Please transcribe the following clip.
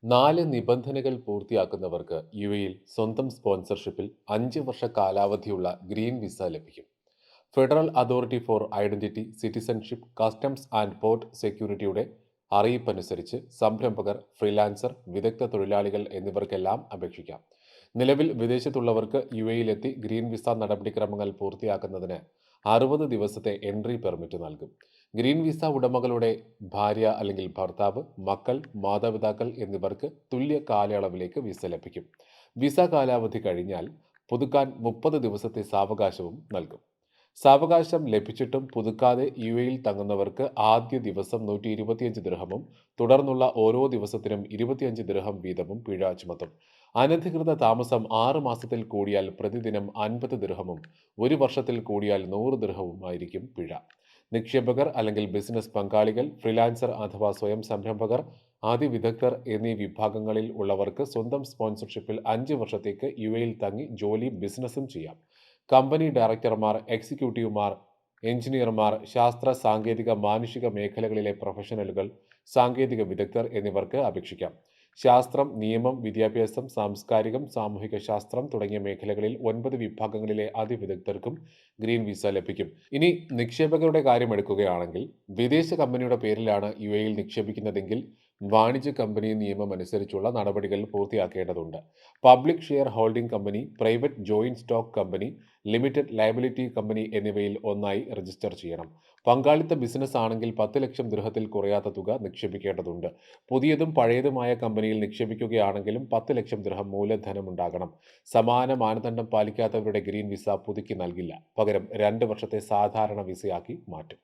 4 നിബന്ധനകൾ പൂർത്തിയാക്കുന്നവർക്ക് യുഎഇയിൽ സ്വന്തം സ്പോൺസർഷിപ്പിൽ 5 വർഷ കാലാവധിയുള്ള ഗ്രീൻ വിസ ലഭിക്കും. Federal authority for identity, citizenship, customs and port സെക്യൂരിറ്റിയുടെ അറിയിപ്പനുസരിച്ച് സംരംഭകർ, ഫ്രീലാൻസർ, വിദഗ്ധ തൊഴിലാളികൾ എന്നിവർക്കെല്ലാം അപേക്ഷിക്കാം. നിലവിൽ വിദേശത്തുള്ളവർക്ക് യുഎഇയിലെത്തി ഗ്രീൻ വിസ നടപടിക്രമങ്ങൾ പൂർത്തിയാക്കുന്നതിന് 60 ദിവസത്തെ എൻട്രി പെർമിറ്റ് നൽകും. ഗ്രീൻ വിസ ഉടമകളുടെ ഭാര്യ അല്ലെങ്കിൽ ഭർത്താവ്, മക്കൾ, മാതാപിതാക്കൾ എന്നിവർക്ക് തുല്യ കാലയളവിലേക്ക് വിസ ലഭിക്കും. വിസ കാലാവധി കഴിഞ്ഞാൽ പുതുക്കാൻ 30 ദിവസത്തെ സാവകാശവും നൽകും. സാവകാശം ലഭിച്ചിട്ടും പുതുക്കാതെ യുഎഇയിൽ തങ്ങുന്നവർക്ക് ആദ്യ ദിവസം 125 ദിർഹമും തുടർന്നുള്ള ഓരോ ദിവസത്തിനും 25 ദിർഹം വീതവും പിഴ ചുമത്തും. അനധികൃത താമസം 6 മാസത്തിൽ കൂടിയാൽ പ്രതിദിനം 50 ദിർഹമും 1 വർഷത്തിൽ കൂടിയാൽ 100 ദിർഹവുമായിരിക്കും പിഴ. നിക്ഷേപകർ അല്ലെങ്കിൽ ബിസിനസ് പങ്കാളികൾ, ഫ്രീലാൻസർ അഥവാ സ്വയം സംരംഭകർ, ആദ്യ വിദഗ്ധർ എന്നീ വിഭാഗങ്ങളിൽ ഉള്ളവർക്ക് സ്വന്തം സ്പോൺസർഷിപ്പിൽ 5 വർഷത്തേക്ക് യുഎഇയിൽ തങ്ങി ജോലിയും ബിസിനസ്സും ചെയ്യാം. കമ്പനി ഡയറക്ടർമാർ, എക്സിക്യൂട്ടീവുമാർ, എഞ്ചിനീയർമാർ, ശാസ്ത്ര, സാങ്കേതിക, മാനുഷിക മേഖലകളിലെ പ്രൊഫഷണലുകൾ, സാങ്കേതിക വിദഗ്ധർ എന്നിവർക്ക് അപേക്ഷിക്കാം. ശാസ്ത്രം, നിയമം, വിദ്യാഭ്യാസം, സാംസ്കാരികം, സാമൂഹിക ശാസ്ത്രം തുടങ്ങിയ മേഖലകളിൽ 9 വിഭാഗങ്ങളിലെ അതിവിദഗ്ധർക്കും ഗ്രീൻ വിസ ലഭിക്കും. ഇനി നിക്ഷേപകരുടെ കാര്യമെടുക്കുകയാണെങ്കിൽ, വിദേശ കമ്പനിയുടെ പേരിലാണ് യുഎഇയിൽ നിക്ഷേപിക്കുന്നതെങ്കിൽ വാണിജ്യ കമ്പനി നിയമം അനുസരിച്ചുള്ള നടപടികൾ പൂർത്തിയാക്കേണ്ടതുണ്ട്. Public share holding company, private joint stock company, limited liability company എന്നിവയിൽ ഒന്നായി രജിസ്റ്റർ ചെയ്യണം. പങ്കാളിത്ത ബിസിനസ് ആണെങ്കിൽ 10 ലക്ഷം ദിർഹത്തിൽ കുറയാത്ത തുക നിക്ഷേപിക്കേണ്ടതുണ്ട്. പുതിയതും പഴയതുമായ കമ്പനിയിൽ നിക്ഷേപിക്കുകയാണെങ്കിലും 10 ലക്ഷം ദിർഹം മൂലധനമുണ്ടാകണം. സമാന മാനദണ്ഡം പാലിക്കാത്തവരുടെ ഗ്രീൻ വിസ പുതുക്കി നൽകില്ല. പകരം 2 വർഷത്തെ സാധാരണ വിസയാക്കി മാറ്റും.